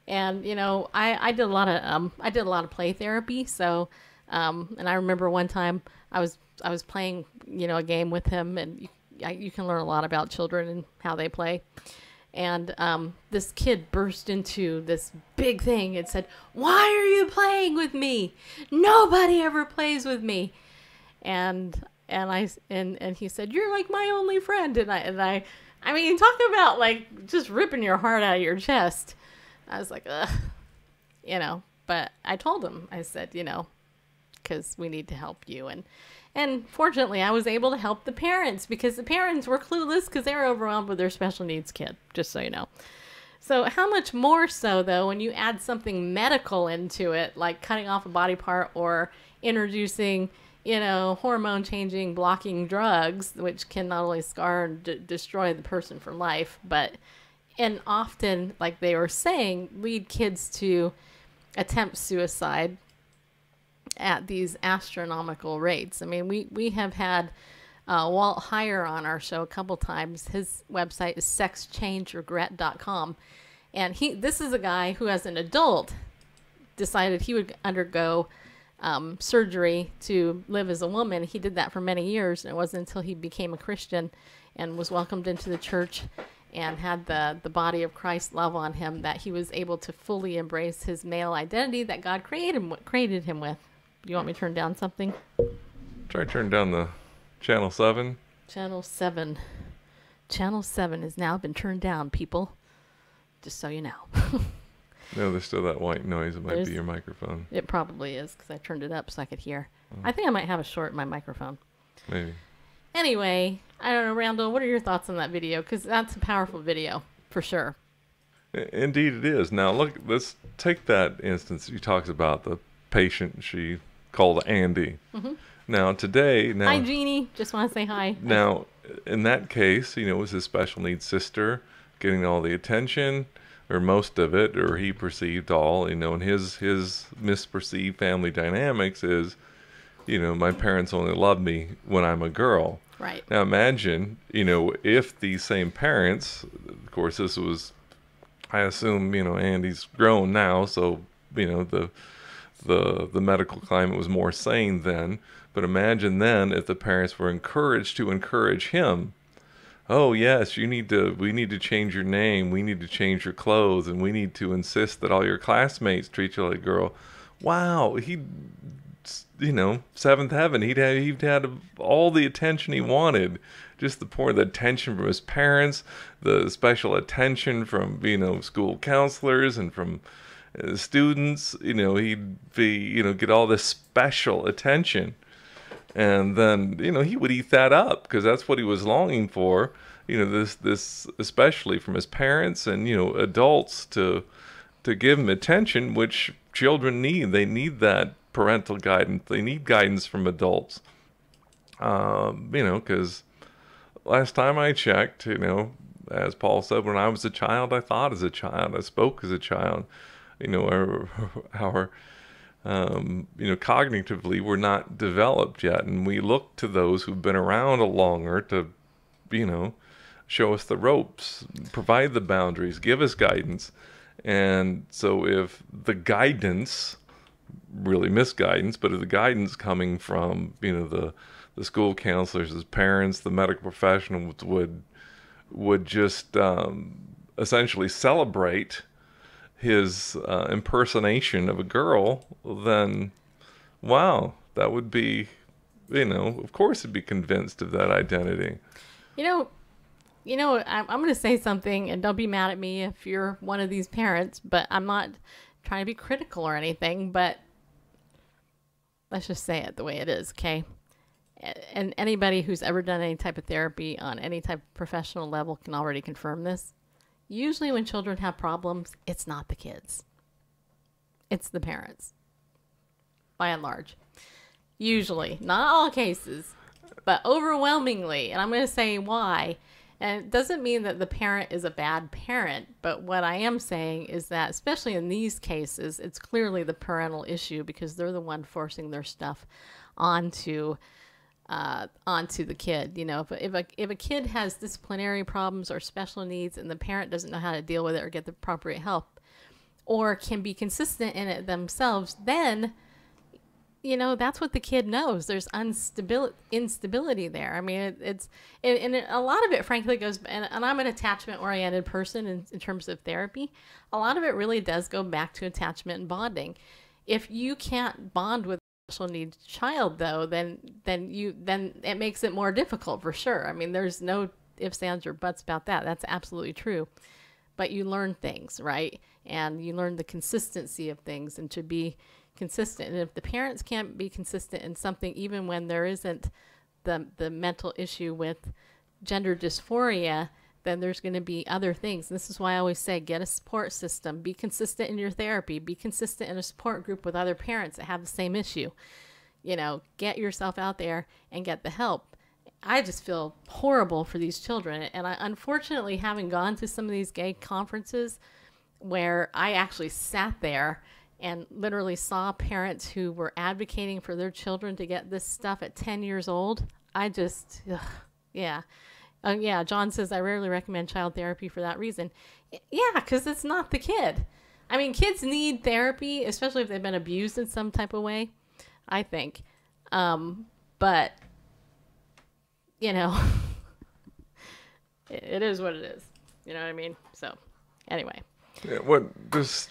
And, you know, I did a lot of play therapy. So, and I remember one time I was playing, you know, a game with him, and you can learn a lot about children and how they play. And this kid burst into this big thing and said, "Why are you playing with me? Nobody ever plays with me." And he said, "You're like my only friend." And I mean, talk about like just ripping your heart out of your chest. I was like, ugh, you know, but I told him, I said, you know, because we need to help you. And fortunately, I was able to help the parents because the parents were clueless because they were overwhelmed with their special needs kid, just so you know. So how much more so, though, when you add something medical into it, like cutting off a body part or introducing hormone changing, blocking drugs, which can not only scar and destroy the person for life, and often, like they were saying, lead kids to attempt suicide at these astronomical rates. I mean, we have had Walt Heyer on our show a couple times. His website is sexchangeregret.com. And this is a guy who, as an adult, decided he would undergo surgery to live as a woman. He did that for many years, and it wasn't until he became a Christian and was welcomed into the church and had the body of Christ love on him that he was able to fully embrace his male identity that God created him with. Do you want me to turn down something? Try turn down the Channel 7. Channel 7. Channel 7 has now been turned down, people. Just so you know. No, there's still that white noise. It might be your microphone. It probably is, because I turned it up so I could hear. I think I might have a short in my microphone. Maybe. Anyway, I don't know, Randall, what are your thoughts on that video? Because that's a powerful video, for sure. Indeed it is. Now, look, let's take that instance. She talks about the patient she called Andy. Mm-hmm. Now, today... Hi, Jeannie. Just want to say hi. Now, in that case, it was his special needs sister getting all the attention, or most of it, or he perceived all, and his misperceived family dynamics is, my parents only love me when I'm a girl. Right. Now imagine, if these same parents, of course this was, I assume, Andy's grown now, so, the medical climate was more sane then, but imagine then if the parents were encouraged to encourage him. Oh yes, we need to change your name, we need to change your clothes, and we need to insist that all your classmates treat you like a girl. Wow, seventh heaven, he'd had all the attention he wanted. Just the attention from his parents, the special attention from, school counselors and from students, he'd be, get all this special attention. And then, he would eat that up because that's what he was longing for. This especially from his parents and, adults to give him attention, which children need. They need that parental guidance. They need guidance from adults. Because last time I checked, as Paul said, when I was a child, I thought as a child, I spoke as a child. Our cognitively we're not developed yet, and we look to those who've been around longer to, show us the ropes, provide the boundaries, give us guidance. And so if the guidance, really misguidance, but if the guidance coming from, the school counselors, his parents, the medical professionals would just essentially celebrate his impersonation of a girl, then wow, that would be, of course he'd be convinced of that identity. I'm going to say something, and don't be mad at me if you're one of these parents, but I'm not trying to be critical or anything, but let's just say it the way it is, okay? And anybody who's ever done any type of therapy on any type of professional level can already confirm this. Usually when children have problems, it's not the kids. It's the parents, by and large. Usually, not all cases, but overwhelmingly. And I'm going to say why. And it doesn't mean that the parent is a bad parent, but what I am saying is that, especially in these cases, it's clearly the parental issue because they're the one forcing their stuff onto the kid. If a kid has disciplinary problems or special needs and the parent doesn't know how to deal with it or get the appropriate help or can be consistent in it themselves, then that's what the kid knows. There's instability there. I mean, and a lot of it, frankly, goes, and I'm an attachment-oriented person in terms of therapy. A lot of it really does go back to attachment and bonding. If you can't bond with a special needs child, though, then it makes it more difficult for sure. I mean, there's no ifs, ands, or buts about that. That's absolutely true. But you learn things, right? And you learn the consistency of things and to be consistent. And if the parents can't be consistent in something, even when there isn't the mental issue with gender dysphoria, then there's going to be other things. This is why I always say, get a support system, be consistent in your therapy, be consistent in a support group with other parents that have the same issue. get yourself out there and get the help. I just feel horrible for these children. And I, unfortunately, having gone to some of these gay conferences where I actually sat there and literally saw parents who were advocating for their children to get this stuff at 10 years old, I just, yeah. Yeah, John says, I rarely recommend child therapy for that reason. Yeah, because it's not the kid. I mean, kids need therapy, especially if they've been abused in some type of way, I think. But, it is what it is. You know what I mean? So, anyway. Yeah, just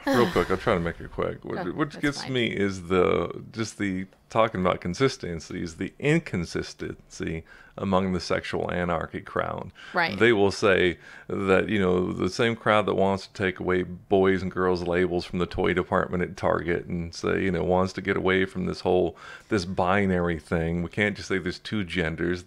real quick, I'll try to make it quick. What gets me is the talking about consistency is the inconsistency among the sexual anarchy crowd. Right. They will say that, the same crowd that wants to take away boys and girls labels from the toy department at Target and say, wants to get away from this binary thing. We can't just say there's two genders.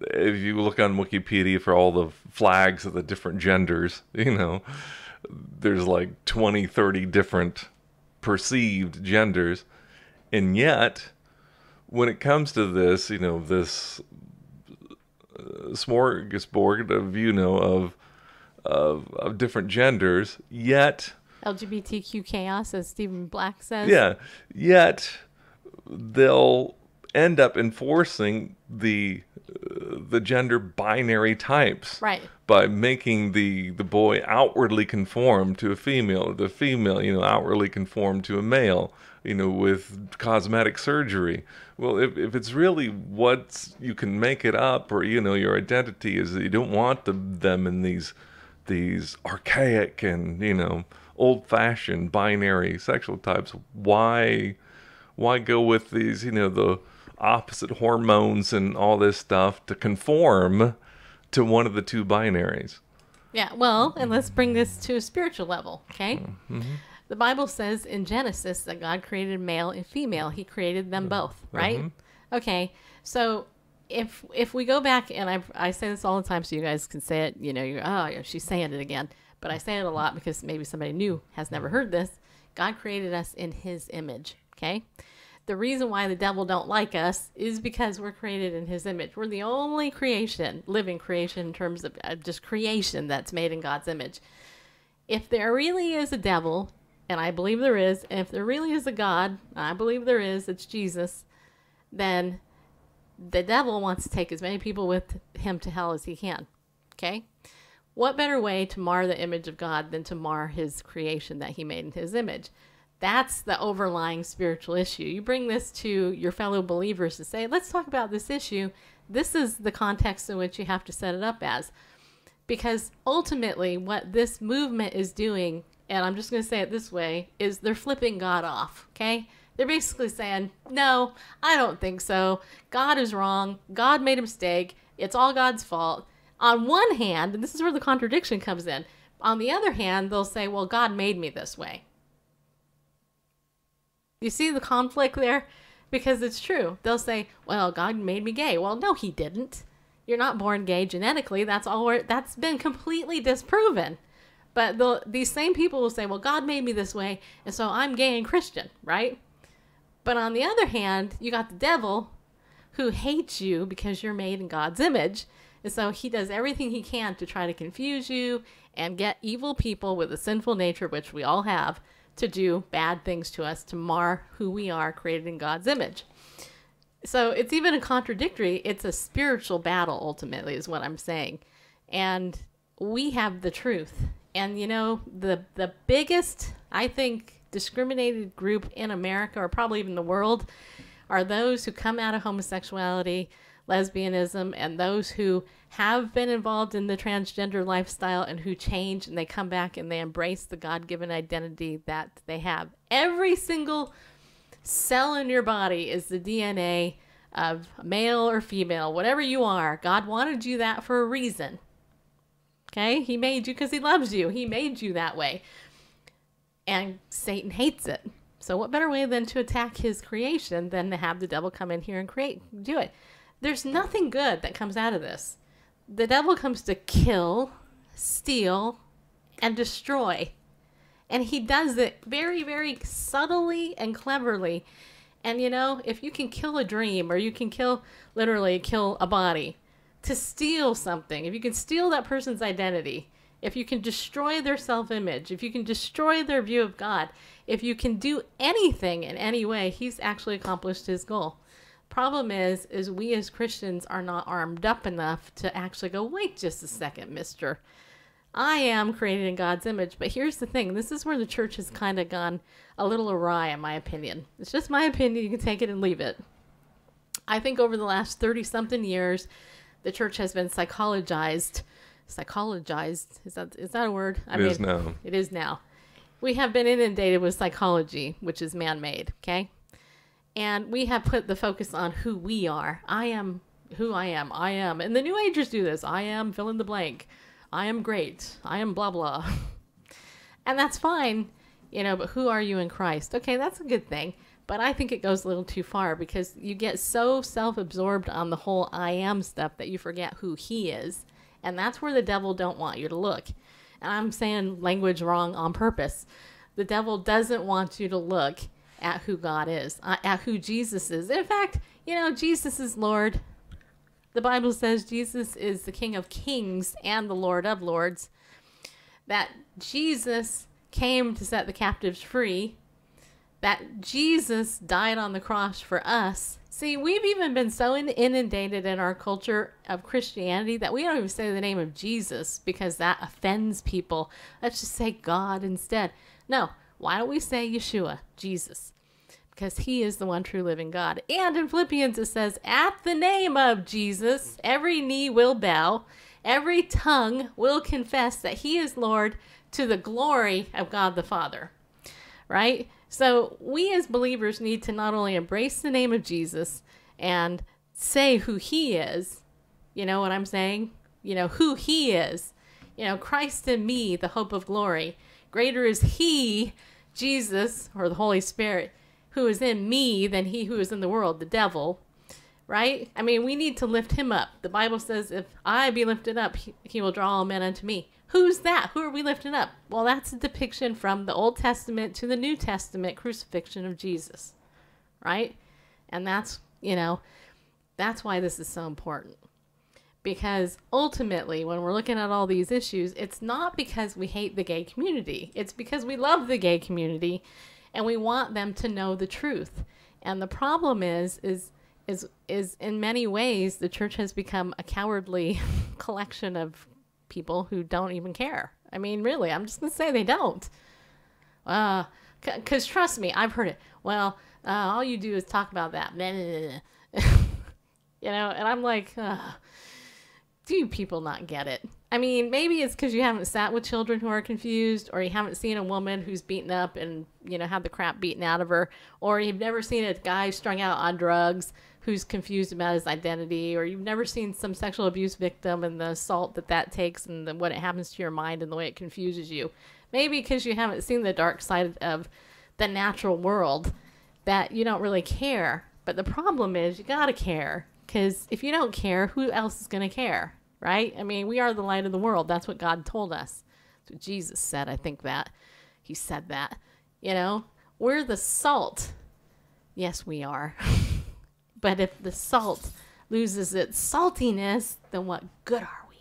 If you look on Wikipedia for all the flags of the different genders, there's like 20, 30 different perceived genders. And yet, when it comes to this, this smorgasbord of different genders, yet LGBTQ chaos, as Stephen Black says. Yeah, yet they'll end up enforcing the gender binary types, right, by making the boy outwardly conform to a female, the female, outwardly conform to a male, with cosmetic surgery. Well, if it's really what you can make it up, or your identity is that you don't want them in these archaic and old-fashioned binary sexual types, why go with these the opposite hormones and all this stuff to conform to one of the two binaries? Yeah, well, and let's bring this to a spiritual level, okay? Mm-hmm. The Bible says in Genesis that God created male and female. He created them both, right? Mm-hmm. Okay, so if we go back, and I say this all the time so you guys can say it, she's saying it again, but I say it a lot because maybe somebody new has never heard this. God created us in his image, okay? The reason why the devil don't like us is because we're created in his image. We're the only creation, living creation in terms of just creation that's made in God's image. If there really is a devil, and I believe there is, and if there really is a God, and I believe there is, it's Jesus, then the devil wants to take as many people with him to hell as he can, okay? What better way to mar the image of God than to mar his creation that he made in his image? That's the overlying spiritual issue. You bring this to your fellow believers to say, let's talk about this issue. This is the context in which you have to set it up as. Because ultimately what this movement is doing, and I'm just going to say it this way, is they're flipping God off, okay? They're basically saying, no, I don't think so. God is wrong. God made a mistake. It's all God's fault. On one hand, and this is where the contradiction comes in, on the other hand, they'll say, well, God made me this way. You see the conflict there? Because it's true. They'll say, well, God made me gay. Well, no, he didn't. You're not born gay genetically. That's been completely disproven. But these same people will say, well, God made me this way, and so I'm gay and Christian, right? But on the other hand, you got the devil who hates you because you're made in God's image. And so he does everything he can to try to confuse you and get evil people with a sinful nature, which we all have, to do bad things to us, to mar who we are, created in God's image. So it's even a contradictory. It's a spiritual battle, ultimately, is what I'm saying. And we have the truth. And, the biggest, I think, discriminated group in America, or probably even the world, are those who come out of homosexuality, lesbianism, and those who have been involved in the transgender lifestyle and who change and they come back and they embrace the God-given identity that they have. Every single cell in your body is the DNA of male or female, whatever you are. God wanted you that for a reason. Okay? He made you because he loves you. He made you that way. And Satan hates it. So what better way than to attack his creation than to have the devil come in here and do it? There's nothing good that comes out of this. The devil comes to kill, steal, and destroy. And he does it very, very subtly and cleverly. And if you can kill a dream, or you can literally kill a body to steal something, if you can steal that person's identity, if you can destroy their self-image, if you can destroy their view of God, if you can do anything in any way, he's actually accomplished his goal. Problem is we as Christians are not armed up enough to actually go, wait just a second, mister. I am created in God's image. But here's the thing. This is where the church has kind of gone a little awry, in my opinion. It's just my opinion. You can take it and leave it. I think over the last 30-something years, the church has been psychologized. Psychologized? Is that a word? It is now. It is now. We have been inundated with psychology, which is man-made, okay? And we have put the focus on who we are. I am who I am. I am. And the New Agers do this. I am fill in the blank. I am great. I am blah, blah. And that's fine, but who are you in Christ? Okay, that's a good thing. But I think it goes a little too far, because you get so self-absorbed on the whole I am stuff that you forget who he is. And that's where the devil don't want you to look. And I'm saying language wrong on purpose. The devil doesn't want you to look at who God is, at who Jesus is. In fact, Jesus is Lord. The Bible says Jesus is the King of Kings and the Lord of Lords. That Jesus came to set the captives free. That Jesus died on the cross for us. See, we've even been so inundated in our culture of Christianity that we don't even say the name of Jesus, because that offends people. Let's just say God instead. No, why don't we say Yeshua, Jesus? Because he is the one true living God. And in Philippians it says, at the name of Jesus, every knee will bow, every tongue will confess that he is Lord, to the glory of God the Father. Right? So we as believers need to not only embrace the name of Jesus and say who he is, you know what I'm saying? Who he is. Christ in me, the hope of glory. Greater is he, Jesus, or the Holy Spirit, who is in me than he who is in the world, the devil. Right? I mean, we need to lift him up. The Bible says, if I be lifted up, he will draw all men unto me. Who's that? Who are we lifting up? Well, that's a depiction from the Old Testament to the New Testament crucifixion of Jesus. Right? And that's why this is so important. Because ultimately, when we're looking at all these issues, it's not because we hate the gay community. It's because we love the gay community and we want them to know the truth. And the problem is in many ways, the church has become a cowardly collection of people who don't even care. I mean, really, I'm just going to say they don't. Because trust me, I've heard it. Well, all you do is talk about that. And I'm like, do you people not get it? I mean, maybe it's because you haven't sat with children who are confused, or you haven't seen a woman who's beaten up and, had the crap beaten out of her, or you've never seen a guy strung out on drugs who's confused about his identity, or you've never seen some sexual abuse victim and the assault that takes and what it happens to your mind and the way it confuses you. Maybe because you haven't seen the dark side of the natural world, that you don't really care. But the problem is you gotta care, because if you don't care, who else is going to care? Right? I mean, we are the light of the world. That's what God told us. That's what Jesus said. I think that he said that. We're the salt. Yes, we are. But if the salt loses its saltiness, then what good are we?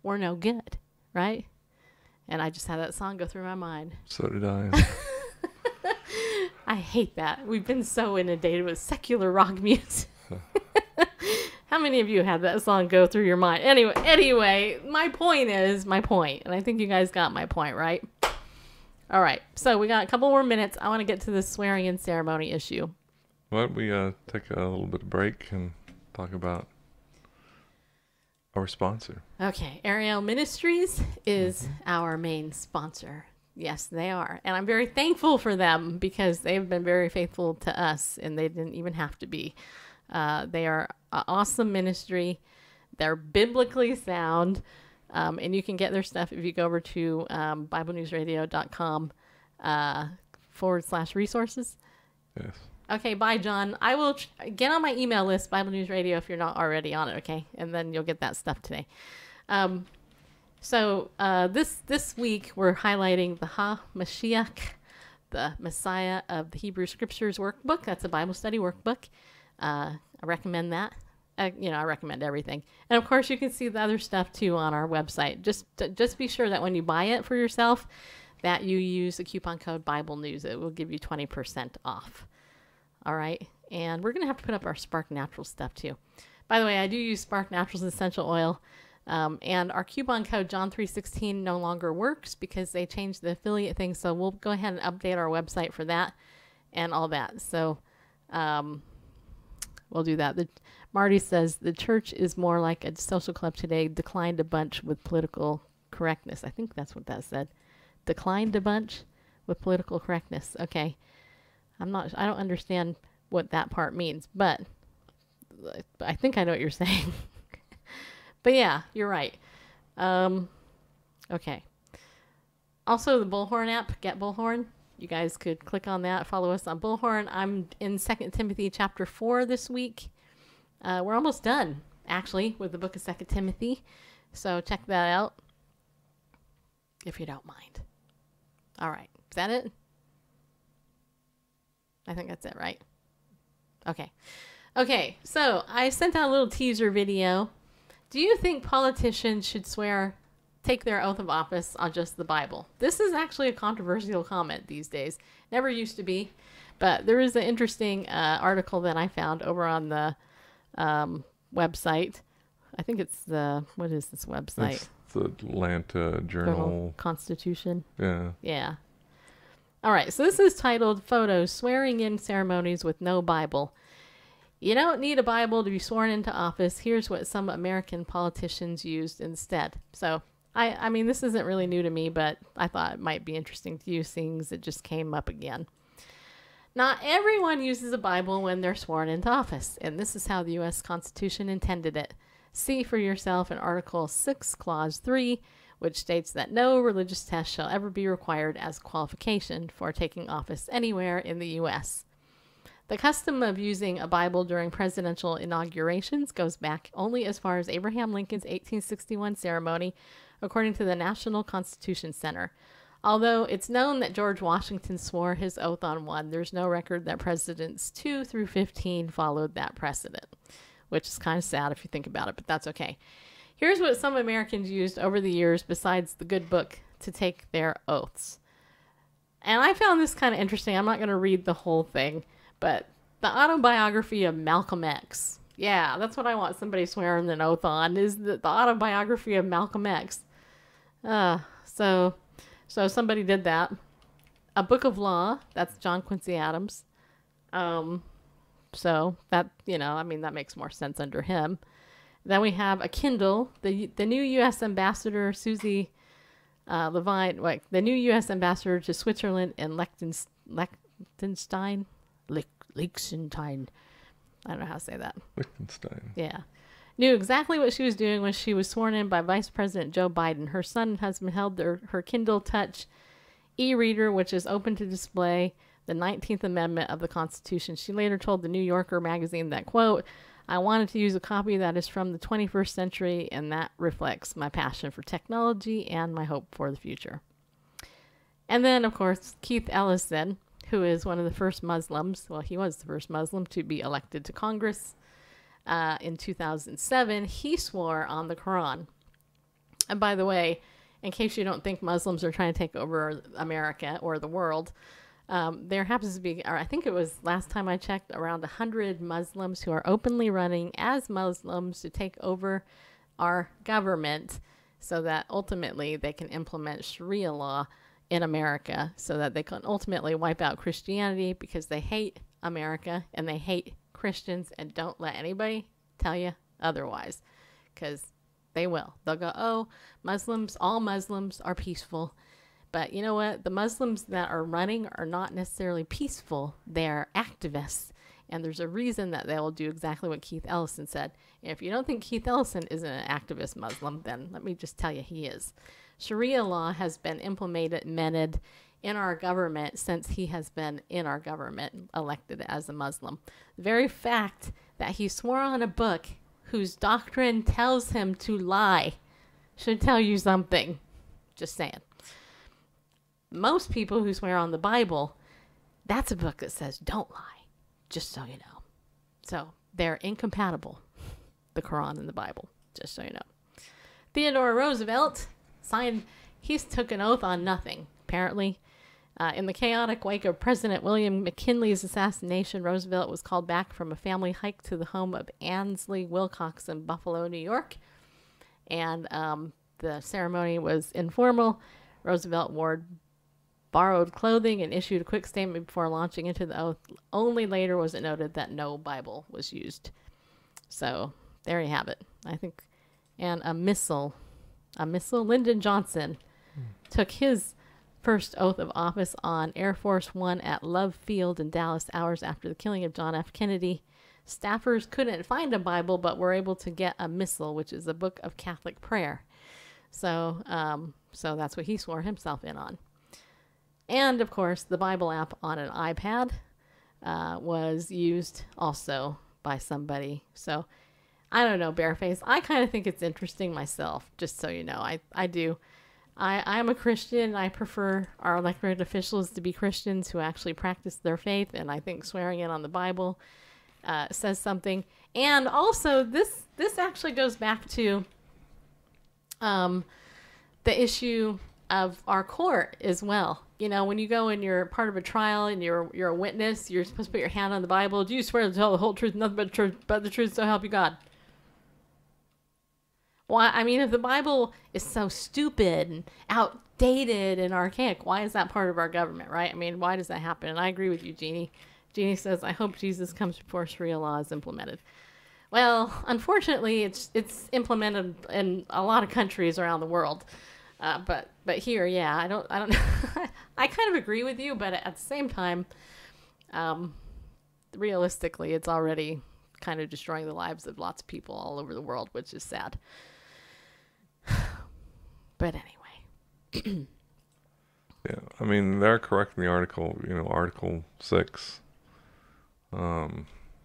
We're no good, right? And I just had that song go through my mind. So did I. I hate that. We've been so inundated with secular rock music. How many of you had that song go through your mind? Anyway, my point is my point. And I think you guys got my point, right? All right. So we got a couple more minutes. I want to get to this swearing in ceremony issue. Why don't we take a little bit of break and talk about our sponsor? Okay. Ariel Ministries is our main sponsor. Yes, they are. And I'm very thankful for them, because they've been very faithful to us, and they didn't even have to be. They are an awesome ministry. They're biblically sound. And you can get their stuff if you go over to BibleNewsRadio.com /resources. Yes. Okay, bye, John. I will get on my email list, Bible News Radio, if you're not already on it, okay? And then you'll get that stuff today. So this week we're highlighting the HaMashiach, the Messiah of the Hebrew Scriptures workbook. That's a Bible study workbook. I recommend that. I recommend everything. And of course, you can see the other stuff too on our website. Just be sure that when you buy it for yourself, that you use the coupon code Bible News. It will give you 20% off. All right. And we're going to have to put up our Spark Natural stuff too. By the way, I do use Spark Naturals essential oil. And our coupon code John316 no longer works because they changed the affiliate thing. So we'll go ahead and update our website for that and all that. So we'll do that. Marty says the church is more like a social club today, declined a bunch with political correctness. I think that's what that said. Declined a bunch with political correctness. Okay. I don't understand what that part means, but I think I know what you're saying. But yeah, you're right. Okay. Also, the Bullhorn app, Get Bullhorn. You guys could click on that. Follow us on Bullhorn. I'm in 2 Timothy chapter 4 this week. We're almost done, actually, with the book of 2 Timothy. So check that out, if you don't mind. All right. Is that it? I think that's it, right? Okay. Okay, so I sent out a little teaser video. Do you think politicians should take their oath of office on just the Bible? This is actually a controversial comment these days. Never used to be, but there is an interesting article that I found over on the website. I think it's what is this website? It's the Atlanta Journal Constitution. Yeah. Yeah. All right, so this is titled Photos Swearing In Ceremonies with No Bible. You don't need a Bible to be sworn into office. Here's what some American politicians used instead. So, I mean, this isn't really new to me, but I thought it might be interesting to you, seeing as it just came up again. Not everyone uses a Bible when they're sworn into office, and this is how the U.S. Constitution intended it. See for yourself in Article 6, Clause 3, which states that no religious test shall ever be required as qualification for taking office anywhere in the U.S. The custom of using a Bible during presidential inaugurations goes back only as far as Abraham Lincoln's 1861 ceremony, according to the National Constitution Center. Although it's known that George Washington swore his oath on one, there's no record that presidents 2 through 15 followed that precedent, which is kind of sad if you think about it, but that's okay. Here's what some Americans used over the years besides the good book to take their oaths. And I found this kind of interesting. I'm not going to read the whole thing, but the autobiography of Malcolm X. Yeah, that's what I want somebody swearing an oath on, is the autobiography of Malcolm X. So somebody did that. A Book of Law, that's John Quincy Adams. So that, I mean, that makes more sense under him. Then we have a Kindle, the new U.S. Ambassador, Susie Levine, the new U.S. Ambassador to Switzerland and Liechtenstein. I don't know how to say that. Liechtenstein. Yeah. Knew exactly what she was doing when she was sworn in by Vice President Joe Biden. Her son and husband held her Kindle Touch e-reader, which is open to display the 19th Amendment of the Constitution. She later told the New Yorker magazine that, quote, I wanted to use a copy that is from the 21st century, and that reflects my passion for technology and my hope for the future. And then, of course, Keith Ellison, who is one of the first Muslims, well, he was the first Muslim to be elected to Congress in 2007, he swore on the Quran. And by the way, in case you don't think Muslims are trying to take over America or the world, there happens to be, or I think it was last time I checked, around 100 Muslims who are openly running as Muslims to take over our government so that ultimately they can implement Sharia law in America so that they can ultimately wipe out Christianity, because they hate America and they hate Christians, and don't let anybody tell you otherwise, because they will. They'll go, oh, Muslims, all Muslims are peaceful. But you know what? The Muslims that are running are not necessarily peaceful. They're activists. And there's a reason that they will do exactly what Keith Ellison said. And if you don't think Keith Ellison isn't an activist Muslim, then let me just tell you he is. Sharia law has been implemented in our government since he has been in our government, elected as a Muslim. The very fact that he swore on a book whose doctrine tells him to lie should tell you something. Just saying. Most people who swear on the Bible That's a book that says don't lie, just so you know. So they're incompatible, the Quran and the Bible, just so you know. Theodore Roosevelt he took an oath on nothing, apparently. In the chaotic wake of President William McKinley's assassination, Roosevelt was called back from a family hike to the home of Ansley Wilcox in Buffalo, New York. And the ceremony was informal. Roosevelt wore borrowed clothing and issued a quick statement before launching into the oath. Only later was it noted that no Bible was used. So there you have it, I think. And a missile, Lyndon Johnson took his first oath of office on Air Force One at Love Field in Dallas hours after the killing of John F. Kennedy. Staffers couldn't find a Bible, but were able to get a missal, which is a book of Catholic prayer. So that's what he swore himself in on. And, of course, the Bible app on an iPad was used also by somebody. So, I don't know, Bareface. I kind of think it's interesting myself, just so you know. I do. I'm a Christian. I prefer our elected officials to be Christians who actually practice their faith, and I think swearing in on the Bible says something. And also, this actually goes back to the issue of our court as well. You know, when you go and you're part of a trial and you're a witness, you're supposed to put your hand on the Bible. Do you swear to tell the whole truth, nothing but the truth, so help you God? Why? I mean, if the Bible is so stupid and outdated and archaic, why is that part of our government, right? I mean, why does that happen? And I agree with you, Jeannie. Jeannie says, I hope Jesus comes before Sharia law is implemented. Well, unfortunately, it's implemented in a lot of countries around the world. But here, yeah, I don't I kind of agree with you, but at the same time, realistically, it's already kind of destroying the lives of lots of people all over the world, which is sad. But anyway. Yeah, I mean, they're correct in the article, Article 6,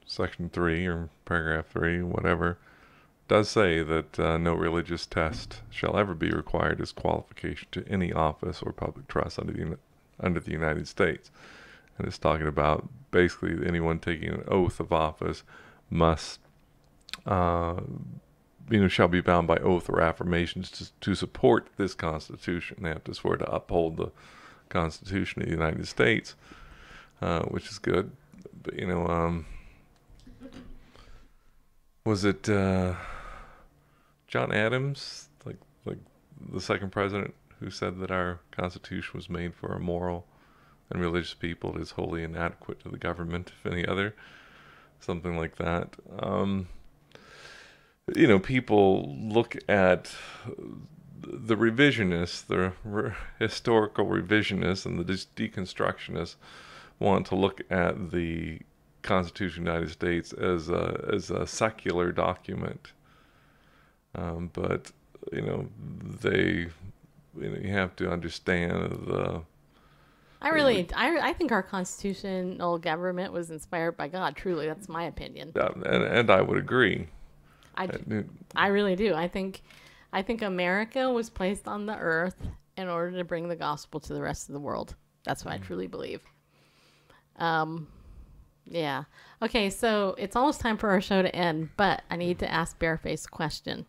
Section 3 or Paragraph 3, whatever, does say that no religious test shall ever be required as qualification to any office or public trust under the United States. And it's talking about basically anyone taking an oath of office must, shall be bound by oath or affirmations to support this Constitution. They have to swear to uphold the Constitution of the United States, which is good. But, was it John Adams, like the second president, who said that our Constitution was made for a moral and religious people? It is wholly inadequate to the government, if any other. Something like that. People look at the revisionists, the historical revisionists and the deconstructionists want to look at the Constitution of the United States as a secular document. But you have to understand I think our constitutional government was inspired by God. Truly, that's my opinion. And I would agree. I really do. I think America was placed on the earth in order to bring the gospel to the rest of the world. That's what I truly believe. Yeah. Okay, so it's almost time for our show to end, but I need to ask Bareface a question.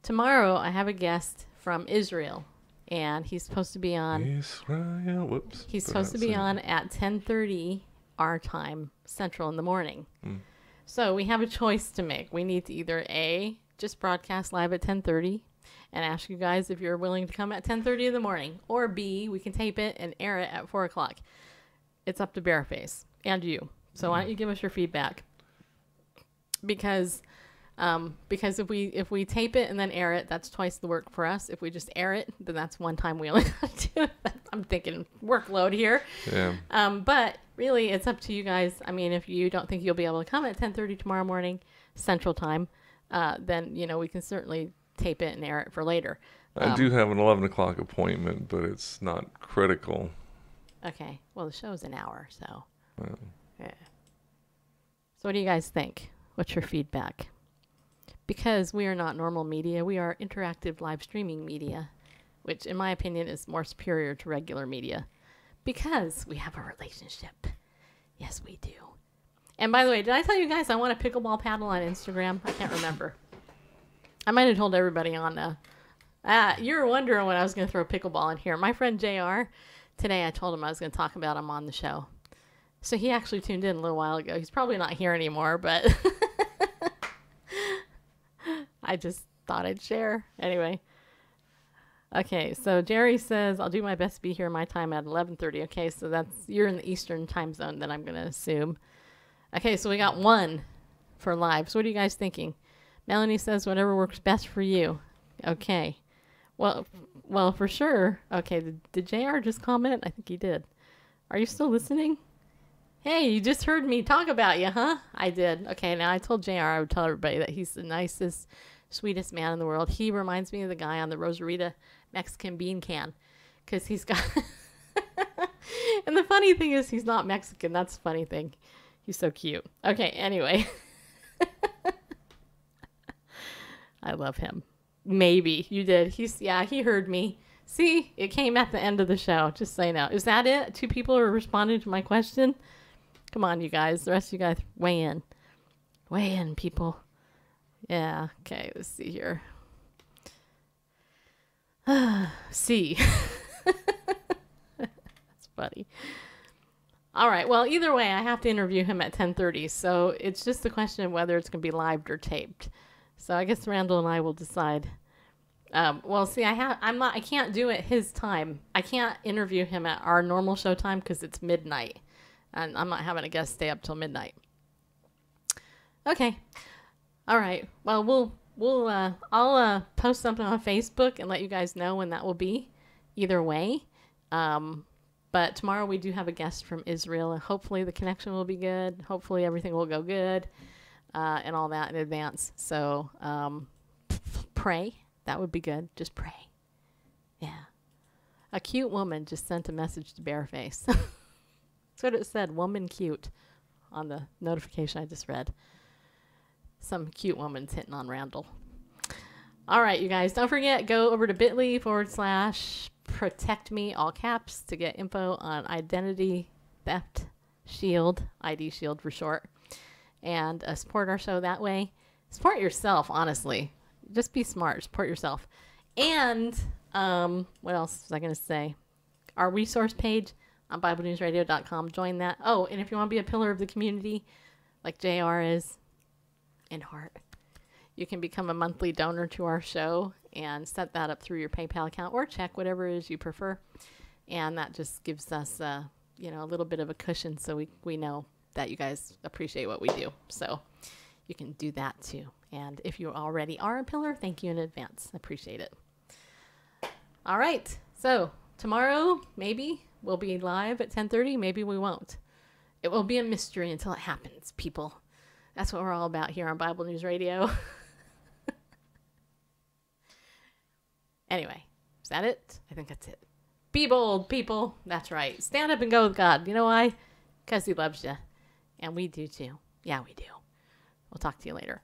Tomorrow, I have a guest from Israel, and he's supposed to be on. Israel. Whoops. He's supposed to be on at 10:30 our time, Central, in the morning. So we have a choice to make. We need to either A, just broadcast live at 10:30 and ask you guys if you're willing to come at 10:30 in the morning, or B, we can tape it and air it at 4 o'clock. It's up to Bareface and you. So why don't you give us your feedback? Because if we tape it and then air it, that's twice the work for us. If we just air it, then that's one time we only got to do it. I'm thinking workload here. Yeah. But really, it's up to you guys. I mean, if you don't think you'll be able to come at 10:30 tomorrow morning Central Time, then we can certainly tape it and air it for later. I do have an 11 o'clock appointment, but it's not critical. Okay. Well, the show's an hour, so. Well. Yeah. So what do you guys think? What's your feedback? Because we are not normal media, we are interactive live streaming media, which in my opinion is more superior to regular media. because we have a relationship. Yes, we do. And by the way, did I tell you guys I want a pickleball paddle on Instagram? I can't remember. I might have told everybody on you were wondering when I was going to throw pickleball in here. My friend JR, today I told him I was going to talk about him on the show. So he actually tuned in a little while ago. He's probably not here anymore, but I just thought I'd share. Anyway. Okay, so Jerry says, I'll do my best to be here my time at 11:30. Okay, so you're in the Eastern time zone, then I'm going to assume. Okay, so we got 1 for live. So what are you guys thinking? Melanie says, whatever works best for you. Okay. Well, for sure. Okay, did JR just comment? I think he did. Are you still listening? Hey, you just heard me talk about you, huh? I did. Okay, now I told JR I would tell everybody that he's the nicest, sweetest man in the world. He reminds me of the guy on the Rosarita Mexican bean can. Because he's got... And the funny thing is he's not Mexican. That's the funny thing. He's so cute. Okay, anyway. I love him. Maybe you did. He heard me. See, it came at the end of the show, just so you know. Is that it? 2 people are responding to my question? Come on, you guys. The rest of you guys, weigh in. Weigh in, people. Yeah, okay, let's see here. C. That's funny. All right, well, either way, I have to interview him at 10:30, so it's just a question of whether it's going to be live or taped. So I guess Randall and I will decide. Well, see, I can't do it his time. I can't interview him at our normal show time because it's midnight, and I'm not having a guest stay up till midnight. Okay. All right. Well, I'll post something on Facebook and let you guys know when that will be. Either way. But tomorrow we do have a guest from Israel, and hopefully the connection will be good. Hopefully everything will go good. And all that in advance. So, pray. That would be good. Just pray. Yeah. A cute woman just sent a message to Bareface. That's what it said. Woman cute on the notification I just read. Some cute woman's hitting on Randall. All right, you guys. Don't forget, go over to bit.ly/protectme, all caps, to get info on Identity Theft Shield, ID Shield for short. And support our show that way. Support yourself, honestly. Just be smart. Support yourself. And what else was I going to say? Our resource page on BibleNewsRadio.com. Join that. Oh, and if you want to be a pillar of the community, like JR is, in heart, you can become a monthly donor to our show and set that up through your PayPal account or check, whatever it is you prefer. And that just gives us, a little bit of a cushion so we know that you guys appreciate what we do. So you can do that too. And if you already are a pillar, thank you in advance. I appreciate it. All right. So tomorrow, maybe we'll be live at 10:30. Maybe we won't. It will be a mystery until it happens, people. That's what we're all about here on Bible News Radio. Anyway, is that it? I think that's it. Be bold, people. That's right. Stand up and go with God. You know why? Because he loves you. And we do too. Yeah, we do. We'll talk to you later.